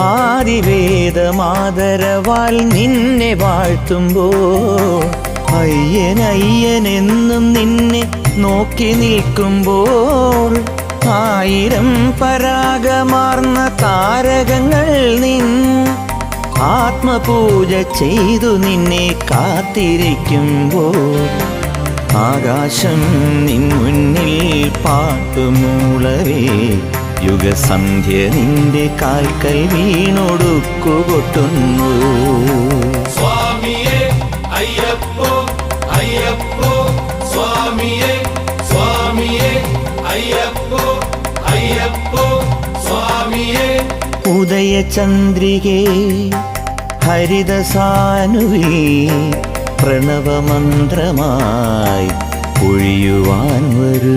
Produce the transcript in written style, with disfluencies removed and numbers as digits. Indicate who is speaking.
Speaker 1: ആദിവേദമാദരവാൽ നിന്നെ വാഴ്ത്തുമ്പോൾ അയ്യനയ്യനെന്നും നിന്നെ നോക്കി നിൽക്കുമ്പോൾ ആയിരം പരാഗമാർന്ന താരകങ്ങൾ നിൻ ആത്മപൂജ ചെയ്തു നിന്നെ കാത്തിരിക്കുമ്പോൾ ആകാശം നിൻ മുന്നിൽ പാട്ടുമൂളവേ യുഗസന്ധ്യ നിന്റെ കാൽക്കൽ വീണൊടുക്കുകൊട്ടുന്നു.
Speaker 2: സ്വാമിയേ അയ്യപ്പോ അയ്യപ്പോ സ്വാമിയേ സ്വാമിയേ അയ്യപ്പോ അയ്യപ്പോ സ്വാമിയേ.
Speaker 1: ഉദയചന്ദ്രികേ ഹരിതസാനുവേ പ്രണവമന്ത്രമായി പൊഴിയുവാൻ വരൂ.